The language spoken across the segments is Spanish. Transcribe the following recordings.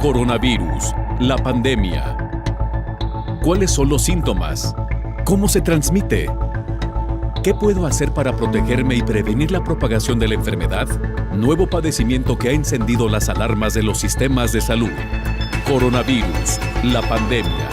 Coronavirus, la pandemia. ¿Cuáles son los síntomas? ¿Cómo se transmite? ¿Qué puedo hacer para protegerme y prevenir la propagación de la enfermedad? Nuevo padecimiento que ha encendido las alarmas de los sistemas de salud. Coronavirus, la pandemia.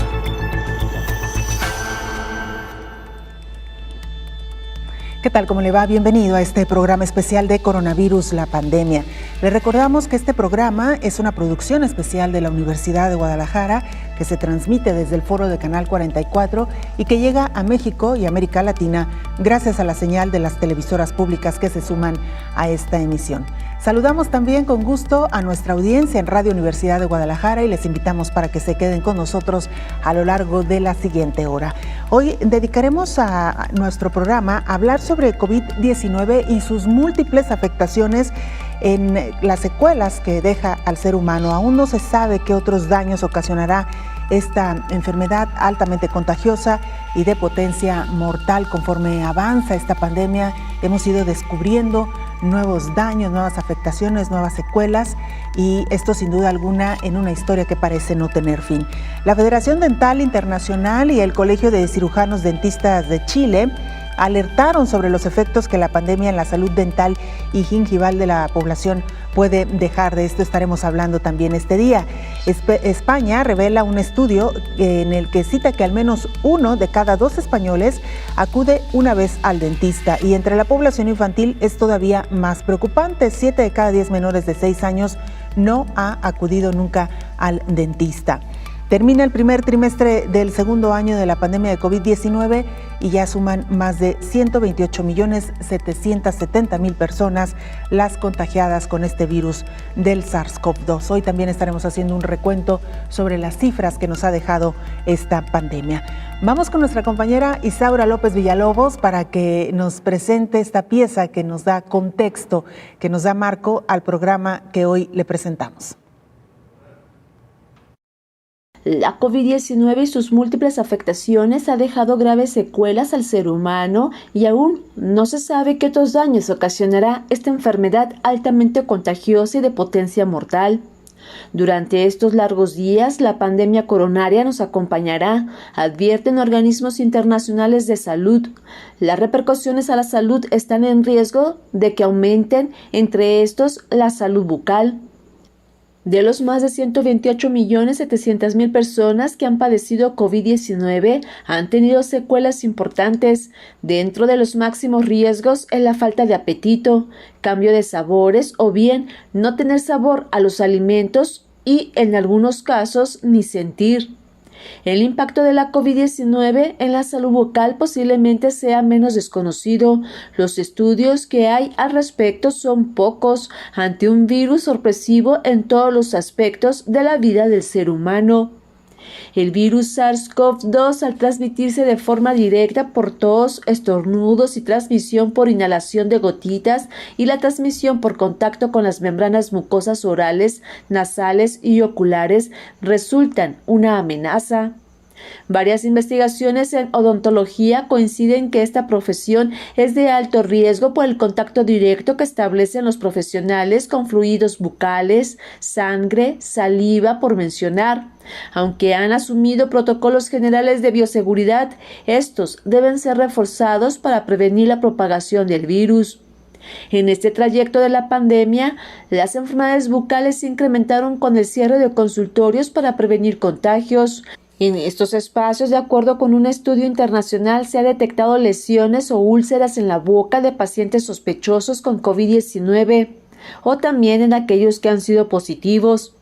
¿Qué tal? ¿Cómo le va? Bienvenido a este programa especial de Coronavirus, la pandemia. Le recordamos que este programa es una producción especial de la Universidad de Guadalajara que se transmite desde el foro de Canal 44 y que llega a México y América Latina gracias a la señal de las televisoras públicas que se suman a esta emisión. Saludamos también con gusto a nuestra audiencia en Radio Universidad de Guadalajara y les invitamos para que se queden con nosotros a lo largo de la siguiente hora. Hoy dedicaremos a nuestro programa a hablar sobre COVID-19 y sus múltiples afectaciones en las secuelas que deja al ser humano. Aún no se sabe qué otros daños ocasionará esta enfermedad altamente contagiosa y de potencia mortal. Conforme avanza esta pandemia, hemos ido descubriendo nuevos daños, nuevas afectaciones, nuevas secuelas, y esto sin duda alguna en una historia que parece no tener fin. La Federación Dental Internacional y el Colegio de Cirujanos Dentistas de Chile alertaron sobre los efectos que la pandemia en la salud dental y gingival de la población puede dejar. De esto estaremos hablando también este día. España revela un estudio en el que cita que al menos 1 de cada 2 españoles acude una vez al dentista, y entre la población infantil es todavía más preocupante. 7 de cada 10 menores de 6 años no ha acudido nunca al dentista. Termina el primer trimestre del segundo año de la pandemia de COVID-19 y ya suman más de 128.770.000 personas las contagiadas con este virus del SARS-CoV-2. Hoy también estaremos haciendo un recuento sobre las cifras que nos ha dejado esta pandemia. Vamos con nuestra compañera Isaura López Villalobos para que nos presente esta pieza que nos da contexto, que nos da marco al programa que hoy le presentamos. La COVID-19 y sus múltiples afectaciones ha dejado graves secuelas al ser humano y aún no se sabe qué otros daños ocasionará esta enfermedad altamente contagiosa y de potencia mortal. Durante estos largos días, la pandemia coronaria nos acompañará, advierten organismos internacionales de salud. Las repercusiones a la salud están en riesgo de que aumenten, entre estos la salud bucal. De los más de 128.700.000 personas que han padecido COVID-19 han tenido secuelas importantes. Dentro de los máximos riesgos es la falta de apetito, cambio de sabores o bien no tener sabor a los alimentos y, en algunos casos, ni sentir. El impacto de la COVID-19 en la salud bucal posiblemente sea menos desconocido. Los estudios que hay al respecto son pocos ante un virus sorpresivo en todos los aspectos de la vida del ser humano. El virus SARS-CoV-2, al transmitirse de forma directa por tos, estornudos y transmisión por inhalación de gotitas y la transmisión por contacto con las membranas mucosas orales, nasales y oculares, resultan una amenaza. Varias investigaciones en odontología coinciden que esta profesión es de alto riesgo por el contacto directo que establecen los profesionales con fluidos bucales, sangre, saliva, por mencionar. Aunque han asumido protocolos generales de bioseguridad, estos deben ser reforzados para prevenir la propagación del virus. En este trayecto de la pandemia, las enfermedades bucales se incrementaron con el cierre de consultorios para prevenir contagios. En estos espacios, de acuerdo con un estudio internacional, se ha detectado lesiones o úlceras en la boca de pacientes sospechosos con COVID-19 o también en aquellos que han sido positivos.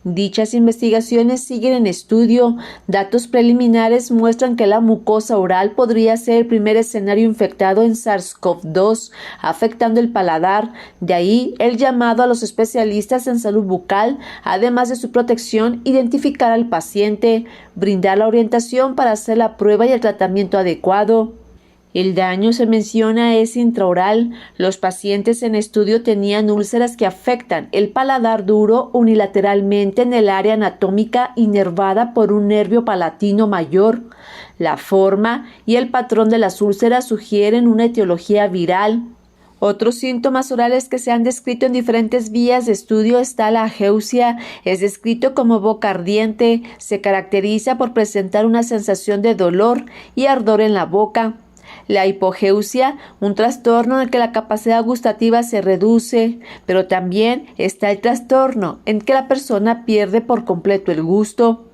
Dichas investigaciones siguen en estudio. Datos preliminares muestran que la mucosa oral podría ser el primer escenario infectado en SARS-CoV-2, afectando el paladar. De ahí el llamado a los especialistas en salud bucal, además de su protección, identificar al paciente, brindar la orientación para hacer la prueba y el tratamiento adecuado. El daño, se menciona, es intraoral. Los pacientes en estudio tenían úlceras que afectan el paladar duro unilateralmente en el área anatómica inervada por un nervio palatino mayor. La forma y el patrón de las úlceras sugieren una etiología viral. Otros síntomas orales que se han descrito en diferentes vías de estudio está la ageusia, es descrito como boca ardiente, se caracteriza por presentar una sensación de dolor y ardor en la boca. La hipogeusia, un trastorno en el que la capacidad gustativa se reduce, pero también está el trastorno en que la persona pierde por completo el gusto.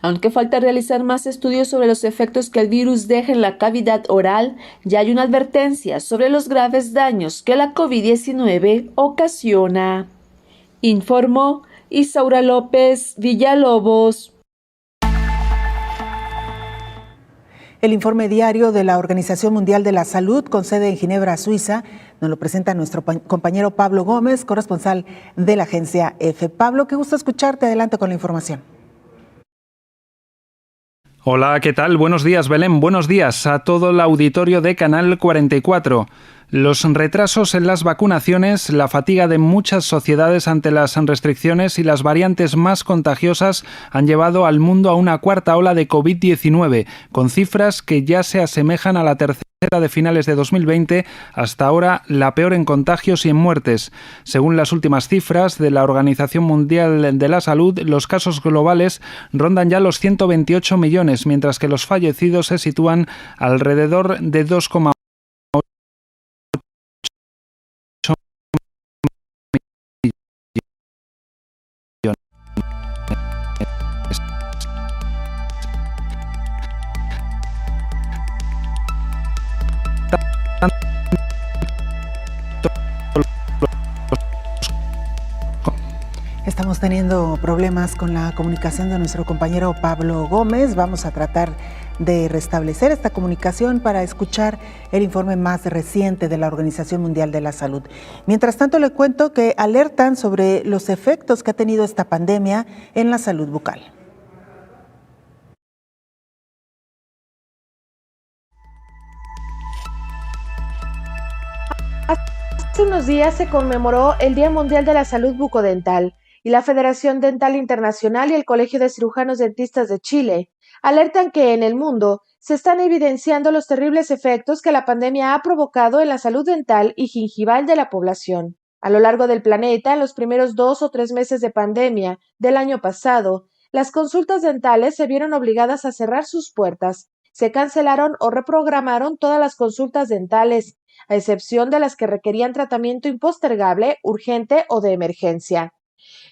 Aunque falta realizar más estudios sobre los efectos que el virus deja en la cavidad oral, ya hay una advertencia sobre los graves daños que la COVID-19 ocasiona. Informó Isaura López Villalobos. El informe diario de la Organización Mundial de la Salud, con sede en Ginebra, Suiza, nos lo presenta nuestro compañero Pablo Gómez, corresponsal de la agencia EFE. Pablo, qué gusto escucharte. Adelante con la información. Hola, ¿qué tal? Buenos días, Belén. Buenos días a todo el auditorio de Canal 44. Los retrasos en las vacunaciones, la fatiga de muchas sociedades ante las restricciones y las variantes más contagiosas han llevado al mundo a una cuarta ola de COVID-19, con cifras que ya se asemejan a la tercera de finales de 2020, hasta ahora la peor en contagios y en muertes. Según las últimas cifras de la Organización Mundial de la Salud, los casos globales rondan ya los 128 millones, mientras que los fallecidos se sitúan alrededor de 2,8 Estamos teniendo problemas con la comunicación de nuestro compañero Pablo Gómez. Vamos a tratar de restablecer esta comunicación para escuchar el informe más reciente de la Organización Mundial de la Salud. Mientras tanto, le cuento que alertan sobre los efectos que ha tenido esta pandemia en la salud bucal. Hace unos días se conmemoró el Día Mundial de la Salud Bucodental y la Federación Dental Internacional y el Colegio de Cirujanos Dentistas de Chile alertan que en el mundo se están evidenciando los terribles efectos que la pandemia ha provocado en la salud dental y gingival de la población. A lo largo del planeta, en los primeros 2 o 3 meses de pandemia del año pasado, las consultas dentales se vieron obligadas a cerrar sus puertas. Se cancelaron o reprogramaron todas las consultas dentales, a excepción de las que requerían tratamiento impostergable, urgente o de emergencia.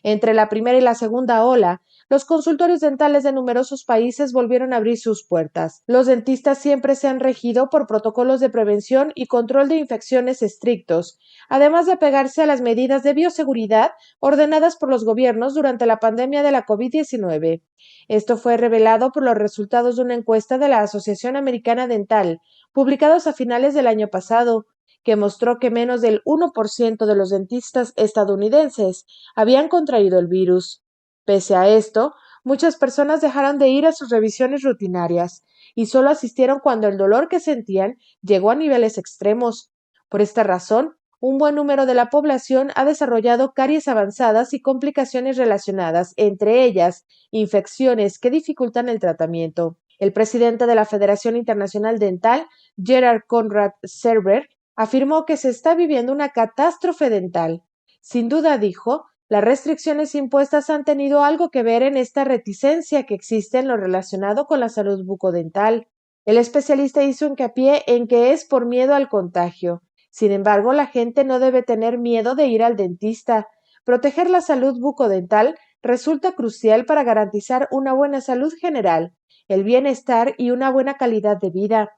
Entre la primera y la segunda ola, los consultorios dentales de numerosos países volvieron a abrir sus puertas. Los dentistas siempre se han regido por protocolos de prevención y control de infecciones estrictos, además de apegarse a las medidas de bioseguridad ordenadas por los gobiernos durante la pandemia de la COVID-19. Esto fue revelado por los resultados de una encuesta de la Asociación Americana Dental, publicados a finales del año pasado, que mostró que menos del 1% de los dentistas estadounidenses habían contraído el virus. Pese a esto, muchas personas dejaron de ir a sus revisiones rutinarias y solo asistieron cuando el dolor que sentían llegó a niveles extremos. Por esta razón, un buen número de la población ha desarrollado caries avanzadas y complicaciones relacionadas, entre ellas infecciones que dificultan el tratamiento. El presidente de la Federación Internacional Dental, Gerard Conrad Serber, afirmó que se está viviendo una catástrofe dental. Sin duda, dijo, las restricciones impuestas han tenido algo que ver en esta reticencia que existe en lo relacionado con la salud bucodental. El especialista hizo hincapié en que es por miedo al contagio. Sin embargo, la gente no debe tener miedo de ir al dentista. Proteger la salud bucodental resulta crucial para garantizar una buena salud general, el bienestar y una buena calidad de vida.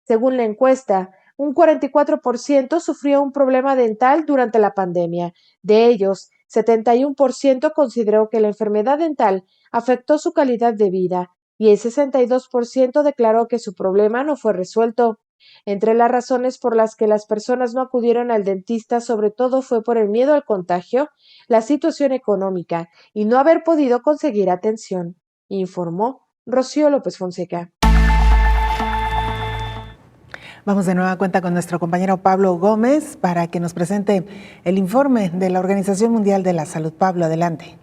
Según la encuesta, un 44% sufrió un problema dental durante la pandemia. De ellos, 71% consideró que la enfermedad dental afectó su calidad de vida y el 62% declaró que su problema no fue resuelto. Entre las razones por las que las personas no acudieron al dentista sobre todo fue por el miedo al contagio, la situación económica y no haber podido conseguir atención, informó Rocío López Fonseca. Vamos de nueva cuenta con nuestro compañero Pablo Gómez para que nos presente el informe de la Organización Mundial de la Salud. Pablo, adelante.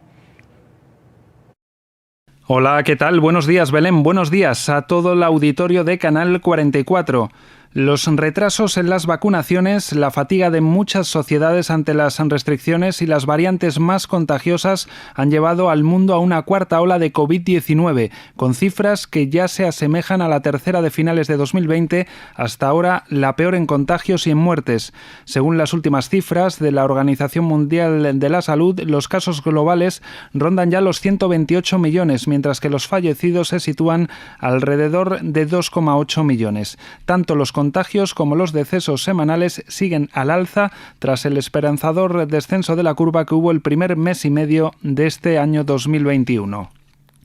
Hola, ¿qué tal? Buenos días, Belén. Buenos días a todo el auditorio de Canal 44. Los retrasos en las vacunaciones, la fatiga de muchas sociedades ante las restricciones y las variantes más contagiosas han llevado al mundo a una cuarta ola de COVID-19, con cifras que ya se asemejan a la tercera de finales de 2020, hasta ahora la peor en contagios y en muertes. Según las últimas cifras de la Organización Mundial de la Salud, los casos globales rondan ya los 128 millones, mientras que los fallecidos se sitúan alrededor de 2,8 millones. Tanto los contagios como los decesos semanales siguen al alza tras el esperanzador descenso de la curva que hubo el primer mes y medio de este año 2021.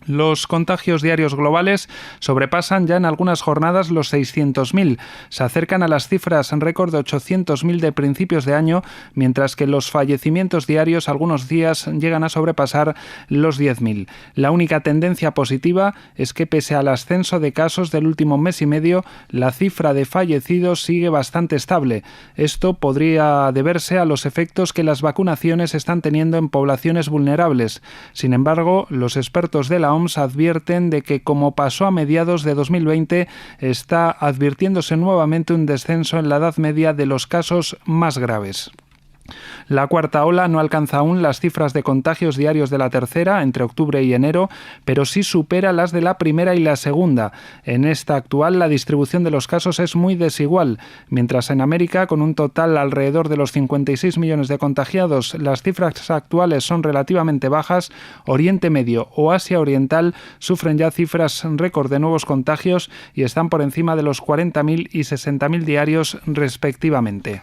Los contagios diarios globales sobrepasan ya en algunas jornadas los 600.000. Se acercan a las cifras en récord de 800.000 de principios de año, mientras que los fallecimientos diarios algunos días llegan a sobrepasar los 10.000. La única tendencia positiva es que pese al ascenso de casos del último mes y medio, la cifra de fallecidos sigue bastante estable. Esto podría deberse a los efectos que las vacunaciones están teniendo en poblaciones vulnerables. Sin embargo, los expertos de la OMS advierten de que, como pasó a mediados de 2020, está advirtiéndose nuevamente un descenso en la edad media de los casos más graves. La cuarta ola no alcanza aún las cifras de contagios diarios de la tercera, entre octubre y enero, pero sí supera las de la primera y la segunda. En esta actual, la distribución de los casos es muy desigual. Mientras en América, con un total alrededor de los 56 millones de contagiados, las cifras actuales son relativamente bajas, Oriente Medio o Asia Oriental sufren ya cifras récord de nuevos contagios y están por encima de los 40.000 y 60.000 diarios respectivamente.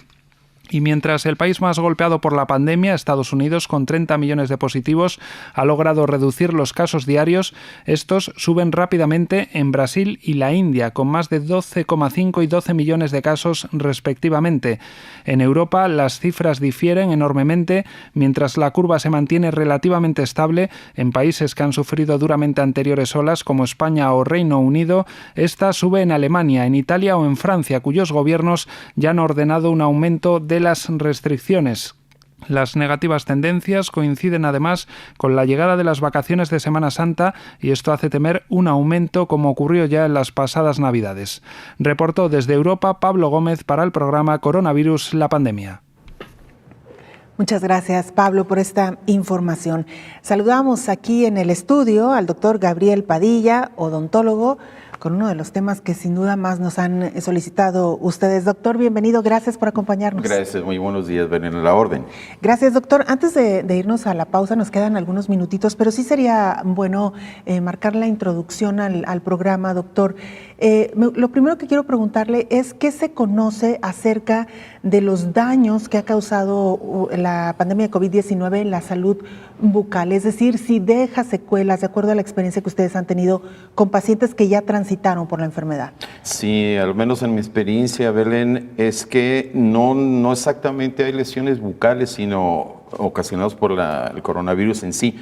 Y mientras el país más golpeado por la pandemia, Estados Unidos, con 30 millones de positivos, ha logrado reducir los casos diarios, estos suben rápidamente en Brasil y la India, con más de 12,5 y 12 millones de casos respectivamente. En Europa las cifras difieren enormemente, mientras la curva se mantiene relativamente estable. En países que han sufrido duramente anteriores olas, como España o Reino Unido, esta sube en Alemania, en Italia o en Francia, cuyos gobiernos ya han ordenado un aumento de las restricciones. Las negativas tendencias coinciden además con la llegada de las vacaciones de Semana Santa y esto hace temer un aumento como ocurrió ya en las pasadas Navidades. Reportó desde Europa Pablo Gómez para el programa Coronavirus, la pandemia. Muchas gracias, Pablo, por esta información. Saludamos aquí en el estudio al doctor Gabriel Padilla, odontólogo, con uno de los temas que sin duda más nos han solicitado ustedes. Doctor, bienvenido, gracias por acompañarnos. Gracias, muy buenos días, ven en la orden. Gracias, doctor. Antes de irnos a la pausa, nos quedan algunos minutitos, pero sí sería bueno marcar la introducción al programa, doctor. Lo primero que quiero preguntarle es ¿qué se conoce acerca de los daños que ha causado la pandemia de COVID-19 en la salud bucal? Es decir, si deja secuelas, de acuerdo a la experiencia que ustedes han tenido con pacientes que ya transitaron por la enfermedad. Sí, al menos en mi experiencia, Belén, es que no exactamente hay lesiones bucales, sino ocasionadas por el coronavirus en sí,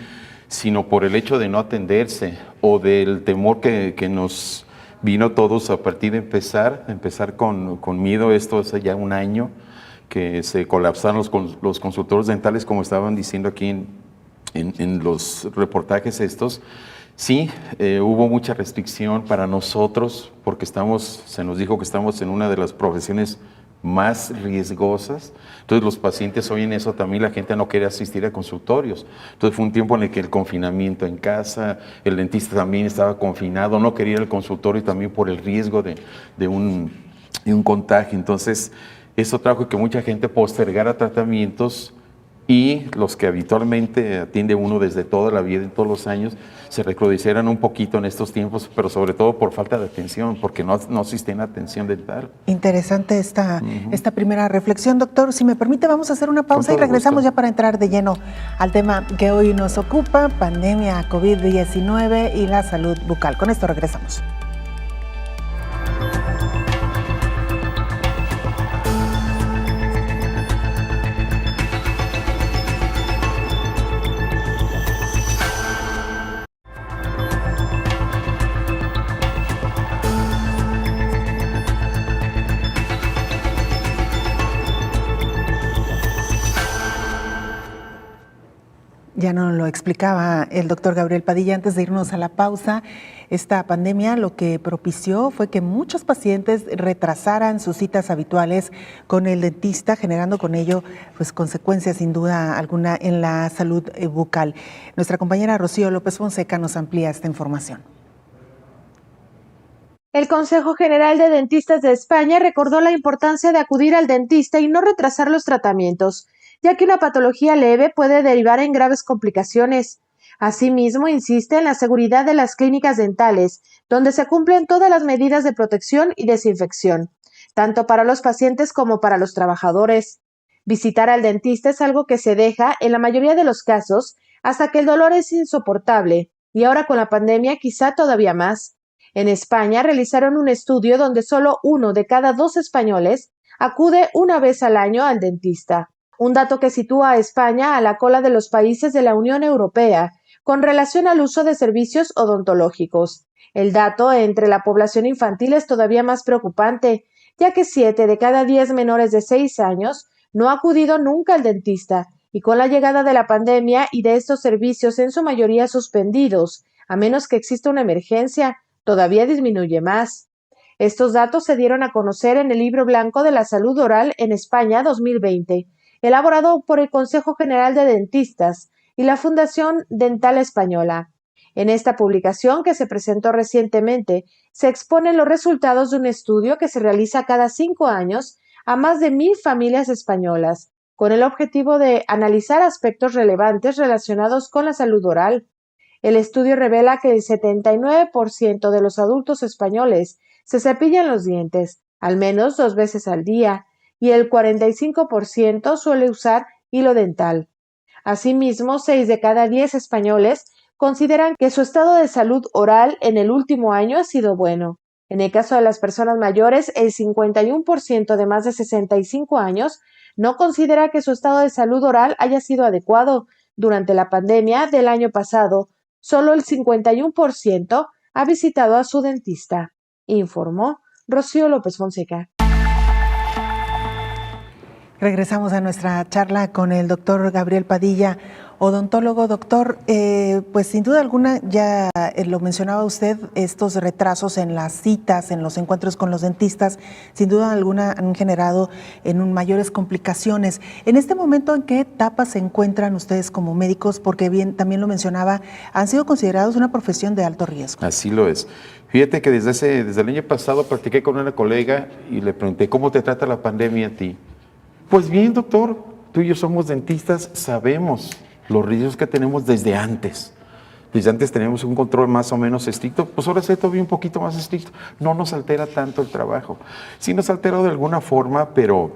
sino por el hecho de no atenderse o del temor que nos vino todos a partir de empezar con miedo. Esto hace ya un año que se colapsaron los consultorios dentales, como estaban diciendo aquí en los reportajes estos. Sí, hubo mucha restricción para nosotros porque se nos dijo que estamos en una de las profesiones más riesgosas. Entonces los pacientes oyen eso también, la gente no quiere asistir a consultorios. Entonces fue un tiempo en el que el confinamiento en casa, el dentista también estaba confinado, no quería ir al consultorio también por el riesgo de un contagio. Entonces eso trajo que mucha gente postergara tratamientos y los que habitualmente atiende uno desde toda la vida, en todos los años, se recrudecieran un poquito en estos tiempos, pero sobre todo por falta de atención, porque no asisten a atención dental. Interesante esta primera reflexión, doctor. Si me permite, vamos a hacer una pausa y regresamos ya para entrar de lleno al tema que hoy nos ocupa, pandemia COVID-19 y la salud bucal. Con esto regresamos. Ya nos lo explicaba el doctor Gabriel Padilla antes de irnos a la pausa. Esta pandemia lo que propició fue que muchos pacientes retrasaran sus citas habituales con el dentista, generando con ello pues consecuencias sin duda alguna en la salud bucal. Nuestra compañera Rocío López Fonseca nos amplía esta información. El Consejo General de Dentistas de España recordó la importancia de acudir al dentista y no retrasar los tratamientos, ya que una patología leve puede derivar en graves complicaciones. Asimismo, insiste en la seguridad de las clínicas dentales, donde se cumplen todas las medidas de protección y desinfección, tanto para los pacientes como para los trabajadores. Visitar al dentista es algo que se deja, en la mayoría de los casos, hasta que el dolor es insoportable, y ahora con la pandemia quizá todavía más. En España realizaron un estudio donde solo 1 de cada 2 españoles acude una vez al año al dentista, un dato que sitúa a España a la cola de los países de la Unión Europea con relación al uso de servicios odontológicos. El dato entre la población infantil es todavía más preocupante, ya que 7 de cada 10 menores de 6 años no ha acudido nunca al dentista, y con la llegada de la pandemia y de estos servicios en su mayoría suspendidos, a menos que exista una emergencia, todavía disminuye más. Estos datos se dieron a conocer en el Libro Blanco de la Salud Oral en España 2020, elaborado por el Consejo General de Dentistas y la Fundación Dental Española. En esta publicación, que se presentó recientemente, se exponen los resultados de un estudio que se realiza cada 5 años a más de 1,000 familias españolas, con el objetivo de analizar aspectos relevantes relacionados con la salud oral. El estudio revela que el 79% de los adultos españoles se cepillan los dientes, al menos 2 veces al día, y el 45% suele usar hilo dental. Asimismo, 6 de cada 10 españoles consideran que su estado de salud oral en el último año ha sido bueno. En el caso de las personas mayores, el 51% de más de 65 años no considera que su estado de salud oral haya sido adecuado. Durante la pandemia del año pasado, solo el 51% ha visitado a su dentista, informó Rocío López Fonseca. Regresamos a nuestra charla con el doctor Gabriel Padilla, odontólogo. Doctor, pues sin duda alguna, ya lo mencionaba usted, estos retrasos en las citas, en los encuentros con los dentistas, sin duda alguna han generado mayores complicaciones. En este momento, ¿en qué etapa se encuentran ustedes como médicos? Porque bien, también lo mencionaba, han sido considerados una profesión de alto riesgo. Así lo es. Fíjate que desde el año pasado platiqué con una colega y le pregunté, ¿cómo te trata la pandemia a ti? Pues bien, doctor, tú y yo somos dentistas, sabemos los riesgos que tenemos desde antes. Desde antes teníamos un control más o menos estricto, pues ahora se todavía un poquito más estricto. No nos altera tanto el trabajo. Sí nos altera de alguna forma, pero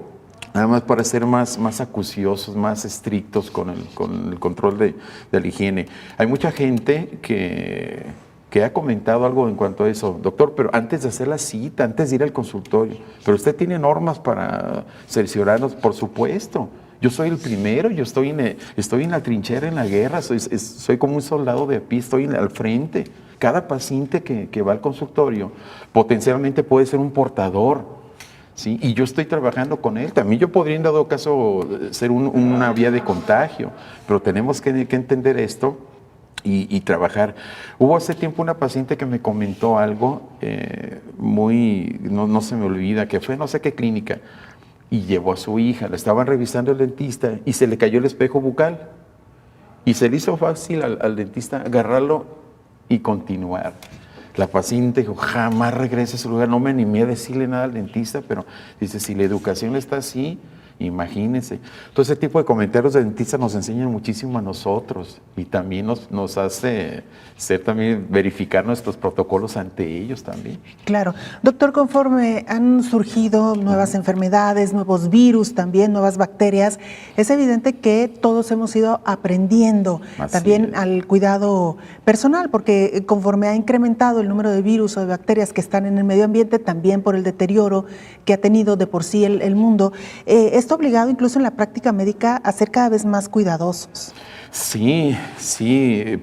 nada más para ser más acuciosos, más estrictos con el control de la higiene. Hay mucha gente que ha comentado algo en cuanto a eso. Doctor, pero antes de hacer la cita, antes de ir al consultorio, pero usted tiene normas para cerciorarnos, por supuesto. Yo soy el primero, yo estoy en la trinchera, en la guerra, soy como un soldado de a pie, estoy al frente. Cada paciente que va al consultorio potencialmente puede ser un portador, ¿sí? Y yo estoy trabajando con él. También yo podría, en dado caso, ser una vía de contagio, pero tenemos que entender esto y trabajar. Hubo hace tiempo una paciente que me comentó algo no se me olvida, que fue no sé qué clínica, y llevó a su hija, la estaban revisando el dentista y se le cayó el espejo bucal. Y se le hizo fácil al dentista agarrarlo y continuar. La paciente dijo, jamás regrese a su lugar. No me animé a decirle nada al dentista, pero dice, si la educación está así, imagínense. Todo ese tipo de comentarios de dentistas nos enseñan muchísimo a nosotros y también nos hace también verificar nuestros protocolos ante ellos también. Claro. Doctor, conforme han surgido nuevas enfermedades, nuevos virus también, nuevas bacterias, es evidente que todos hemos ido aprendiendo también al cuidado personal, porque conforme ha incrementado el número de virus o de bacterias que están en el medio ambiente, también por el deterioro que ha tenido de por sí el mundo, esto ha obligado incluso en la práctica médica a ser cada vez más cuidadosos. Sí,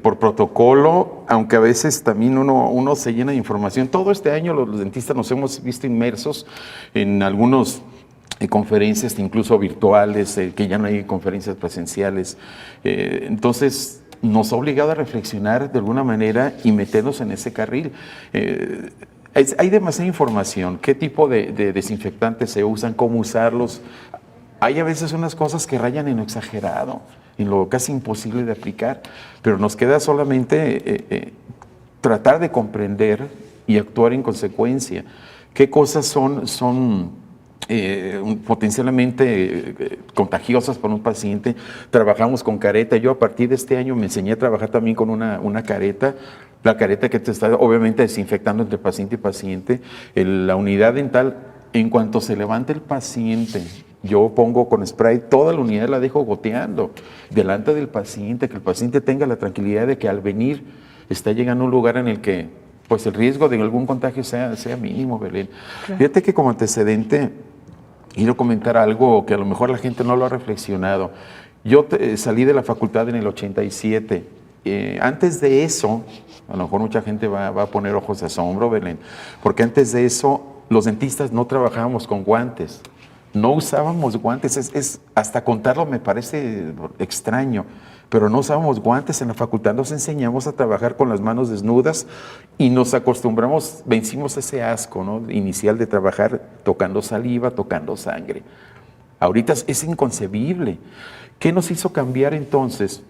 por protocolo, aunque a veces también uno se llena de información. Todo este año los dentistas nos hemos visto inmersos en algunos conferencias incluso virtuales, que ya no hay conferencias presenciales. Entonces, nos ha obligado a reflexionar de alguna manera y meternos en ese carril. Hay demasiada información, qué tipo de desinfectantes se usan, cómo usarlos. Hay a veces unas cosas que rayan en lo exagerado, en lo casi imposible de aplicar, pero nos queda solamente tratar de comprender y actuar en consecuencia. ¿Qué cosas son potencialmente contagiosas para un paciente? Trabajamos con careta. Yo a partir de este año me enseñé a trabajar también con una careta. La careta que te está obviamente desinfectando entre paciente y paciente. La unidad dental, en cuanto se levante el paciente, yo pongo con spray, toda la unidad la dejo goteando delante del paciente, que el paciente tenga la tranquilidad de que al venir está llegando a un lugar en el que pues el riesgo de algún contagio sea mínimo, Belén. Claro. Fíjate que como antecedente, quiero comentar algo que a lo mejor la gente no lo ha reflexionado. Yo salí de la facultad en el 87. Antes de eso, a lo mejor mucha gente va a poner ojos de asombro, Belén, porque antes de eso los dentistas no trabajábamos con guantes, no usábamos guantes, hasta contarlo me parece extraño, pero no usábamos guantes. En la facultad nos enseñamos a trabajar con las manos desnudas y nos acostumbramos, vencimos ese asco, ¿no?, inicial de trabajar tocando saliva, tocando sangre. Ahorita es inconcebible. ¿Qué nos hizo cambiar entonces?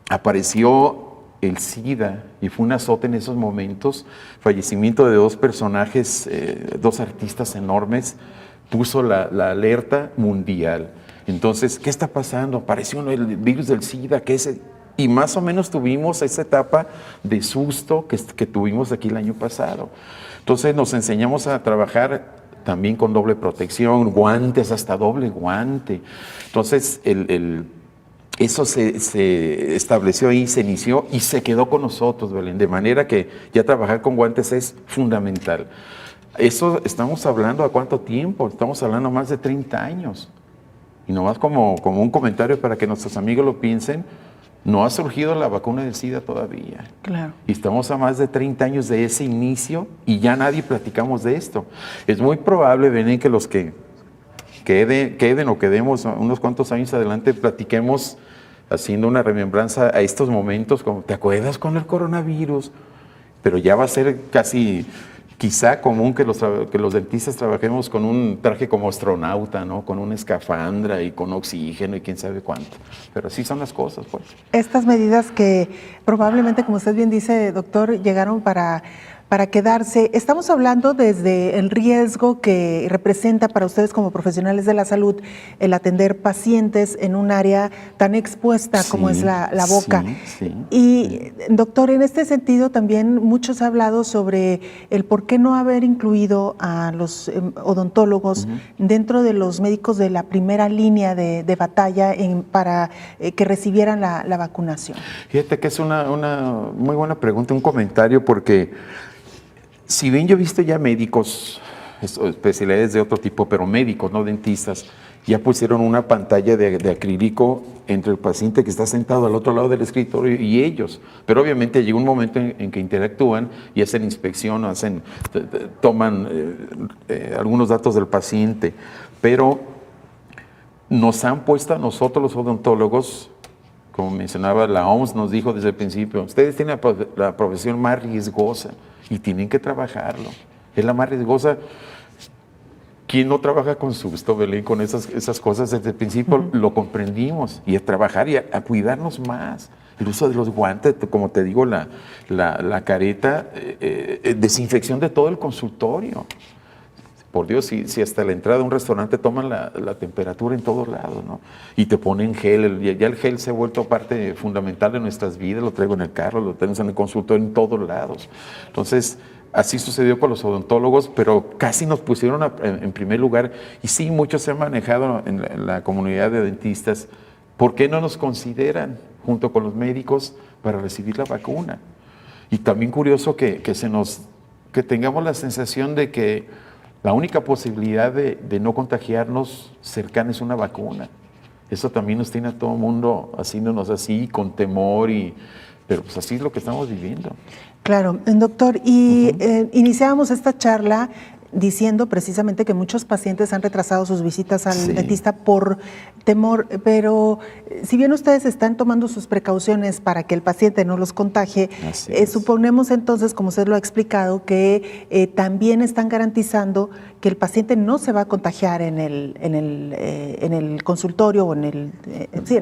Apareció el SIDA y fue un azote en esos momentos. Fallecimiento de dos personajes, dos artistas enormes, puso la alerta mundial. Entonces, ¿qué está pasando? Apareció el virus del SIDA, y más o menos tuvimos esa etapa de susto que tuvimos aquí el año pasado. Entonces nos enseñamos a trabajar también con doble protección, guantes, hasta doble guante. Entonces, eso se estableció ahí, se inició y se quedó con nosotros, Belén, de manera que ya trabajar con guantes es fundamental. Eso estamos hablando ¿a cuánto tiempo? Estamos hablando más de 30 años. Y nomás como un comentario para que nuestros amigos lo piensen, no ha surgido la vacuna del SIDA todavía. Claro. Y estamos a más de 30 años de ese inicio y ya nadie platicamos de esto. Es muy probable, Belén, que los que queden o quedemos unos cuantos años adelante, platiquemos haciendo una remembranza a estos momentos, como ¿te acuerdas con el coronavirus? Pero ya va a ser casi quizá común que los dentistas trabajemos con un traje como astronauta, ¿no?, con una escafandra y con oxígeno y quién sabe cuánto. Pero así son las cosas, pues. Estas medidas que probablemente, como usted bien dice, doctor, llegaron para quedarse. Estamos hablando desde el riesgo que representa para ustedes como profesionales de la salud el atender pacientes en un área tan expuesta como es la boca. Y doctor, en este sentido también muchos han hablado sobre el por qué no haber incluido a los odontólogos dentro de los médicos de la primera línea de batalla para que recibieran la vacunación. Fíjate que es una muy buena pregunta, un comentario, porque si bien yo he visto ya médicos, especialidades de otro tipo, pero médicos, no dentistas, ya pusieron una pantalla de acrílico entre el paciente que está sentado al otro lado del escritorio y ellos. Pero obviamente llega un momento en que interactúan y hacen inspección, toman algunos datos del paciente. Pero nos han puesto a nosotros los odontólogos, como mencionaba, la OMS nos dijo desde el principio, ustedes tienen la profesión más riesgosa y tienen que trabajarlo. Es la más riesgosa. ¿Quién no trabaja con susto, Belén, con esas cosas? Desde el principio lo comprendimos, y a trabajar y a cuidarnos más. El uso de los guantes, como te digo, la careta, desinfección de todo el consultorio. Por Dios, si hasta la entrada de un restaurante toman la temperatura en todos lados, ¿no? Y te ponen gel, ya el gel se ha vuelto parte fundamental de nuestras vidas, lo traigo en el carro, lo tenemos en el consultorio, en todos lados. Entonces, así sucedió con los odontólogos, pero casi nos pusieron en primer lugar, y sí, muchos se han manejado en la comunidad de dentistas. ¿Por qué no nos consideran junto con los médicos para recibir la vacuna? Y también curioso que tengamos la sensación de que la única posibilidad de no contagiarnos cercana es una vacuna. Eso también nos tiene a todo el mundo haciéndonos así, con temor, pero pues así es lo que estamos viviendo. Claro, doctor, y iniciábamos esta charla diciendo precisamente que muchos pacientes han retrasado sus visitas al Sí. dentista por temor, pero si bien ustedes están tomando sus precauciones para que el paciente no los contagie, Así es. suponemos entonces, como usted lo ha explicado, que también están garantizando que el paciente no se va a contagiar en el consultorio o en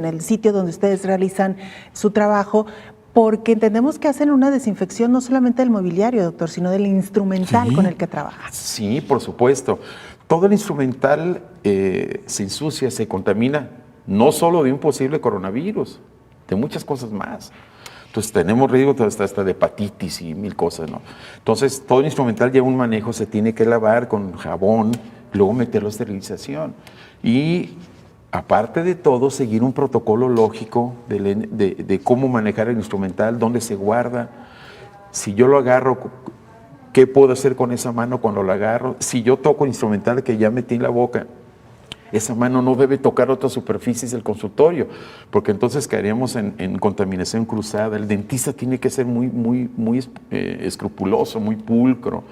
el sitio donde ustedes realizan su trabajo, porque entendemos que hacen una desinfección no solamente del mobiliario, doctor, sino del instrumental Sí. con el que trabajan. Sí, por supuesto. Todo el instrumental se ensucia, se contamina, no solo de un posible coronavirus, de muchas cosas más. Entonces tenemos riesgo hasta de hepatitis y mil cosas, ¿no? Entonces todo el instrumental lleva un manejo, se tiene que lavar con jabón, luego meterlo a esterilización. Y aparte de todo, seguir un protocolo lógico de cómo manejar el instrumental, dónde se guarda. Si yo lo agarro, ¿qué puedo hacer con esa mano cuando la agarro? Si yo toco el instrumental que ya metí en la boca, esa mano no debe tocar otras superficies del consultorio, porque entonces caeríamos en contaminación cruzada. El dentista tiene que ser muy escrupuloso, muy pulcro.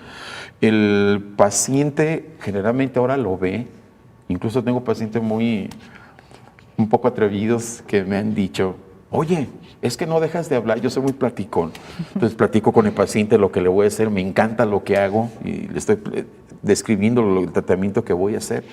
El paciente generalmente ahora lo ve. Incluso tengo pacientes un poco atrevidos que me han dicho, oye, es que no dejas de hablar, yo soy muy platicón. Entonces platico con el paciente lo que le voy a hacer, me encanta lo que hago y le estoy describiendo el tratamiento que voy a hacer.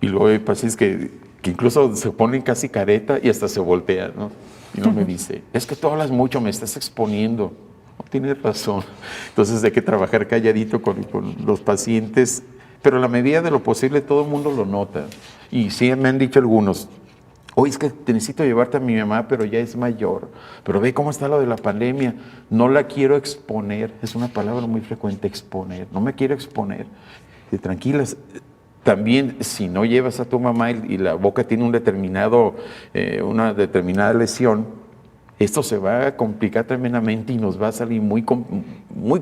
Y luego hay pacientes que incluso se ponen casi careta y hasta se voltean, ¿no? Y no me dice, es que tú hablas mucho, me estás exponiendo. No, tienes razón. Entonces hay que trabajar calladito con los pacientes, pero a la medida de lo posible todo el mundo lo nota. Y sí me han dicho algunos, oye, es que te necesito llevarte a mi mamá, pero ya es mayor. Pero ve cómo está lo de la pandemia. No la quiero exponer. Es una palabra muy frecuente, exponer. No me quiero exponer. Y tranquilas. También, si no llevas a tu mamá y la boca tiene una determinada lesión, esto se va a complicar tremendamente y nos va a salir muy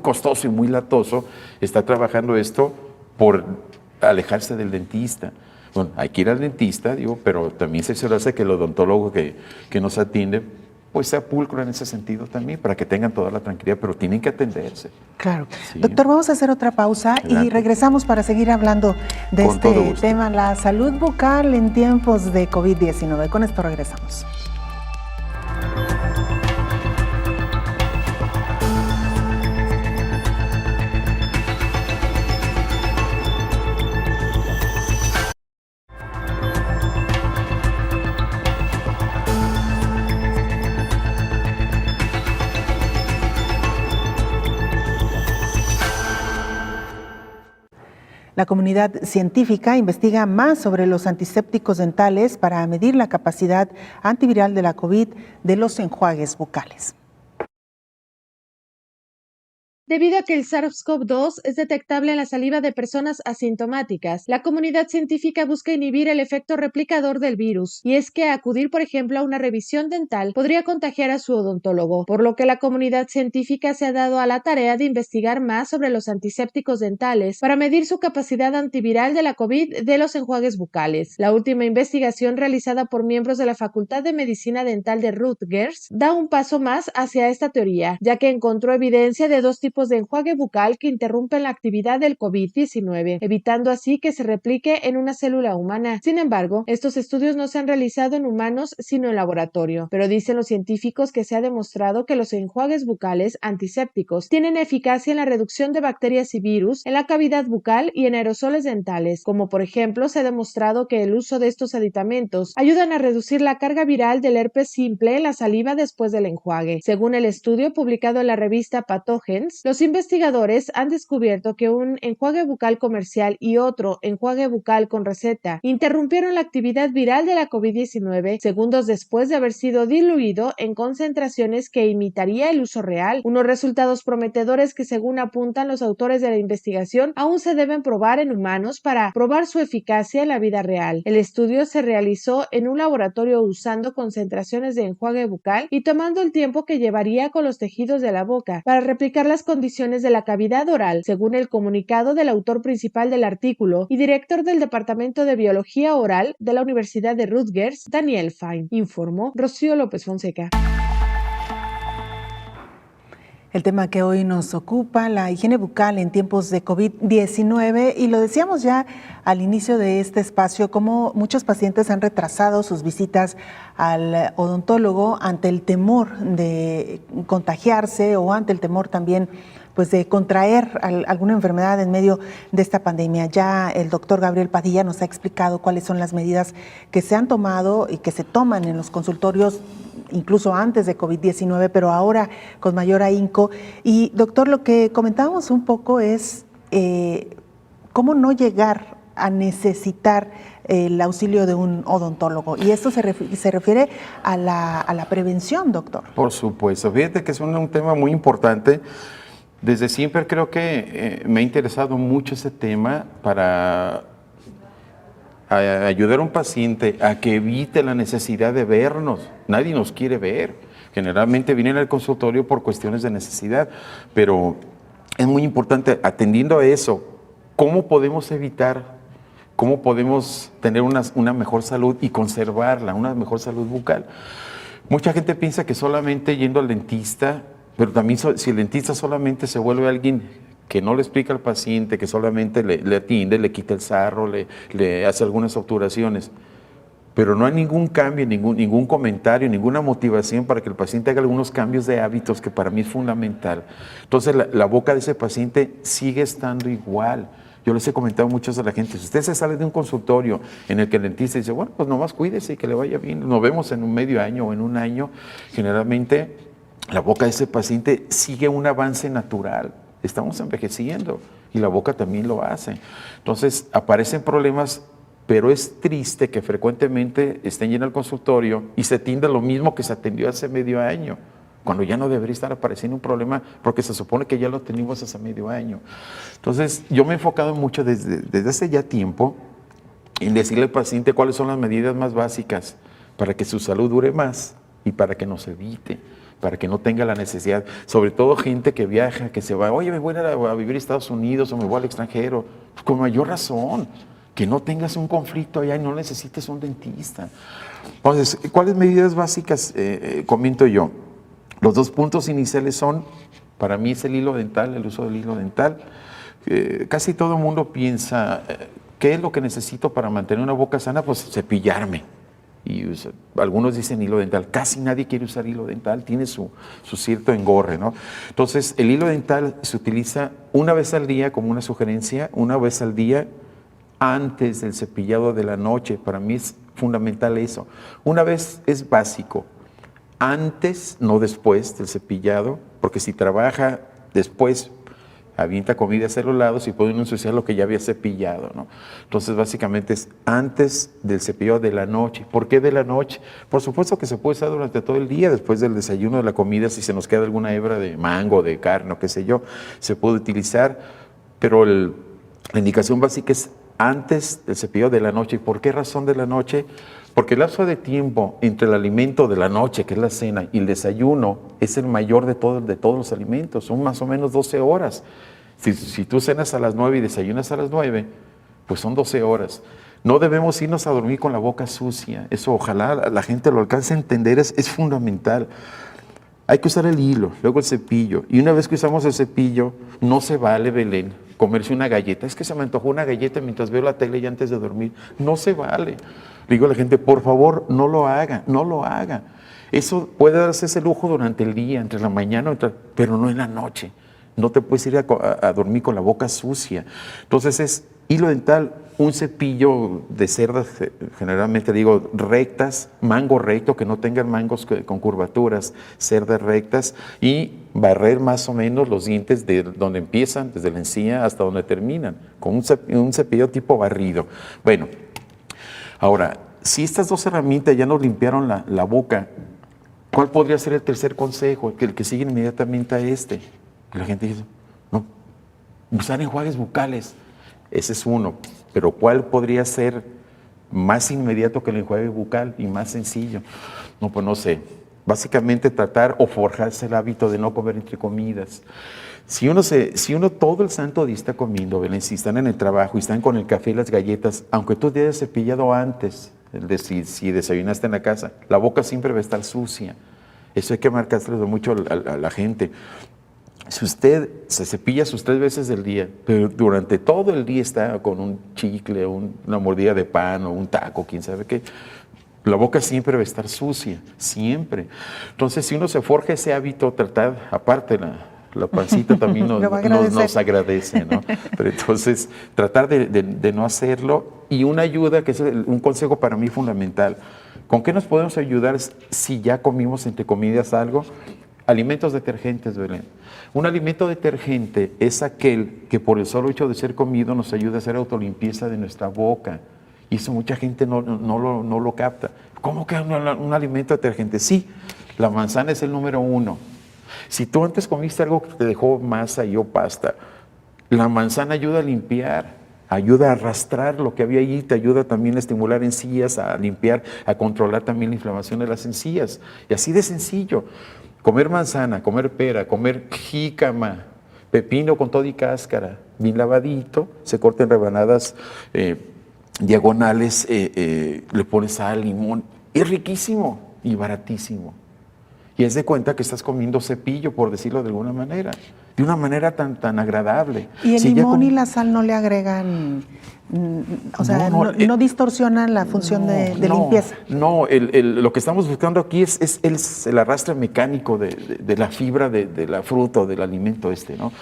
costoso y muy latoso estar trabajando esto por alejarse del dentista. Bueno, hay que ir al dentista, digo, pero también se hace que el odontólogo que nos atiende pues sea pulcro en ese sentido también, para que tengan toda la tranquilidad, pero tienen que atenderse. Claro. Sí. Doctor, vamos a hacer otra pausa y regresamos para seguir hablando de Con todo este gusto. tema, la salud bucal en tiempos de COVID-19. Con esto regresamos. La comunidad científica investiga más sobre los antisépticos dentales para medir la capacidad antiviral de la COVID de los enjuagues bucales. Debido a que el SARS-CoV-2 es detectable en la saliva de personas asintomáticas, la comunidad científica busca inhibir el efecto replicador del virus, y es que acudir, por ejemplo, a una revisión dental podría contagiar a su odontólogo, por lo que la comunidad científica se ha dado a la tarea de investigar más sobre los antisépticos dentales para medir su capacidad antiviral de la COVID de los enjuagues bucales. La última investigación realizada por miembros de la Facultad de Medicina Dental de Rutgers da un paso más hacia esta teoría, ya que encontró evidencia de dos tipos de enjuague bucal que interrumpen la actividad del COVID-19, evitando así que se replique en una célula humana. Sin embargo, estos estudios no se han realizado en humanos, sino en laboratorio, pero dicen los científicos que se ha demostrado que los enjuagues bucales antisépticos tienen eficacia en la reducción de bacterias y virus en la cavidad bucal y en aerosoles dentales, como por ejemplo se ha demostrado que el uso de estos aditamentos ayudan a reducir la carga viral del herpes simple en la saliva después del enjuague. Según el estudio publicado en la revista Pathogens, los investigadores han descubierto que un enjuague bucal comercial y otro enjuague bucal con receta interrumpieron la actividad viral de la COVID-19 segundos después de haber sido diluido en concentraciones que imitaría el uso real. Unos resultados prometedores que, según apuntan los autores de la investigación, aún se deben probar en humanos para probar su eficacia en la vida real. El estudio se realizó en un laboratorio usando concentraciones de enjuague bucal y tomando el tiempo que llevaría con los tejidos de la boca para replicar las condiciones de la cavidad oral, según el comunicado del autor principal del artículo y director del Departamento de Biología Oral de la Universidad de Rutgers, Daniel Fine, informó Rocío López Fonseca. el tema que hoy nos ocupa, la higiene bucal en tiempos de COVID-19, y lo decíamos ya al inicio de este espacio, cómo muchos pacientes han retrasado sus visitas al odontólogo ante el temor de contagiarse o ante el temor también pues de contraer alguna enfermedad en medio de esta pandemia. Ya el doctor Gabriel Padilla nos ha explicado cuáles son las medidas que se han tomado y que se toman en los consultorios incluso antes de COVID-19, pero ahora con mayor ahínco. Y doctor, lo que comentábamos un poco es cómo no llegar a necesitar el auxilio de un odontólogo. Y esto se refiere a la prevención, doctor. Por supuesto. Fíjate que es un tema muy importante. Desde siempre creo que me ha interesado mucho ese tema para ayudar a un paciente a que evite la necesidad de vernos. Nadie nos quiere ver. Generalmente vienen al consultorio por cuestiones de necesidad, pero es muy importante, atendiendo a eso, cómo podemos evitar, cómo podemos tener una mejor salud y conservarla, una mejor salud bucal. Mucha gente piensa que solamente yendo al dentista, pero también si el dentista solamente se vuelve alguien que no le explica al paciente, que solamente le atiende, le quita el sarro, le hace algunas obturaciones, pero no hay ningún cambio, ningún comentario, ninguna motivación para que el paciente haga algunos cambios de hábitos, que para mí es fundamental. Entonces la boca de ese paciente sigue estando igual. Yo les he comentado muchas a la gente, si usted se sale de un consultorio en el que el dentista dice, bueno, pues nomás cuídese y que le vaya bien, nos vemos en un medio año o en un año, generalmente la boca de ese paciente sigue un avance natural. Estamos envejeciendo y la boca también lo hace. Entonces aparecen problemas, pero es triste que frecuentemente estén yendo al consultorio y se atienda lo mismo que se atendió hace medio año, cuando ya no debería estar apareciendo un problema porque se supone que ya lo teníamos hace medio año. Entonces yo me he enfocado mucho desde hace ya tiempo en decirle al paciente cuáles son las medidas más básicas para que su salud dure más y para que nos evite, para que no tenga la necesidad, sobre todo gente que viaja, que se va, oye, me voy a vivir a Estados Unidos o me voy al extranjero, pues con mayor razón, que no tengas un conflicto allá y no necesites un dentista. Entonces, ¿cuáles medidas básicas comento yo? Los dos puntos iniciales son, para mí es el hilo dental, el uso del hilo dental. Casi todo el mundo piensa, ¿qué es lo que necesito para mantener una boca sana? Pues cepillarme. Y algunos dicen hilo dental, casi nadie quiere usar hilo dental, tiene su cierto engorre, ¿no? Entonces, el hilo dental se utiliza una vez al día, como una sugerencia, una vez al día antes del cepillado de la noche. Para mí es fundamental eso. Una vez es básico, antes, no después del cepillado, porque si trabaja después, avienta comida hacia los lados y puede ensuciar lo que ya había cepillado, ¿no? Entonces, básicamente es antes del cepillado de la noche. ¿Por qué de la noche? Por supuesto que se puede usar durante todo el día, después del desayuno, de la comida, si se nos queda alguna hebra de mango, de carne o qué sé yo, se puede utilizar, pero la indicación básica es antes del cepillado de la noche. ¿Y por qué razón de la noche? Porque el lapso de tiempo entre el alimento de la noche, que es la cena, y el desayuno es el mayor de todos los alimentos, son más o menos 12 horas. Si tú cenas a las 9 y desayunas a las 9, pues son 12 horas. No debemos irnos a dormir con la boca sucia, eso ojalá la gente lo alcance a entender, es fundamental. Hay que usar el hilo, luego el cepillo, y una vez que usamos el cepillo, no se vale, Belén, comerse una galleta. Es que se me antojó una galleta mientras veo la tele y antes de dormir. No se vale. Le digo a la gente, por favor, no lo haga, no lo haga. Eso puede darse ese lujo durante el día, entre la mañana, pero no en la noche. No te puedes ir a dormir con la boca sucia. Entonces es hilo dental, un cepillo de cerdas, generalmente digo rectas, mango recto, que no tengan mangos con curvaturas, cerdas rectas, y barrer más o menos los dientes de donde empiezan, desde la encía hasta donde terminan, con un cepillo tipo barrido. Bueno, ahora, si estas dos herramientas ya nos limpiaron la boca, ¿cuál podría ser el tercer consejo? El que sigue inmediatamente a este. Y la gente dice, no, usar enjuagues bucales. Ese es uno, pero ¿cuál podría ser más inmediato que el enjuague bucal y más sencillo? No, pues no sé. Básicamente tratar o forjarse el hábito de no comer entre comidas. Si uno todo el santo día está comiendo, Belén, si están en el trabajo y están con el café y las galletas, aunque tú te hayas cepillado antes, si desayunaste en la casa, la boca siempre va a estar sucia. Eso hay que marcárselo mucho a la gente. Si usted se cepilla sus 3 veces del día, pero durante todo el día está con un chicle, una mordida de pan o un taco, quién sabe qué, la boca siempre va a estar sucia, siempre. Entonces, si uno se forja ese hábito, tratar, aparte la pancita también nos agradece, ¿no? Pero entonces, tratar de no hacerlo. Y una ayuda, que es un consejo para mí fundamental, ¿con qué nos podemos ayudar si ya comimos, entre comillas, algo? Alimentos detergentes, Belén. Un alimento detergente es aquel que por el solo hecho de ser comido nos ayuda a hacer autolimpieza de nuestra boca. Y eso mucha gente no lo capta. ¿Cómo que un alimento detergente? Sí, la manzana es el número 1. Si tú antes comiste algo que te dejó masa o pasta, la manzana ayuda a limpiar, ayuda a arrastrar lo que había allí, te ayuda también a estimular encías, a limpiar, a controlar también la inflamación de las encías. Y así de sencillo. Comer manzana, comer pera, comer jícama, pepino con todo y cáscara, bien lavadito, se corta en rebanadas diagonales, le pones sal, limón, es riquísimo y baratísimo. Y es de cuenta que estás comiendo cepillo, por decirlo de alguna manera, de una manera tan agradable. ¿Y el limón y la sal no le agregan, no distorsionan la función de limpieza? No, lo que estamos buscando aquí es el arrastre mecánico de la fibra de la fruta o del alimento ¿no?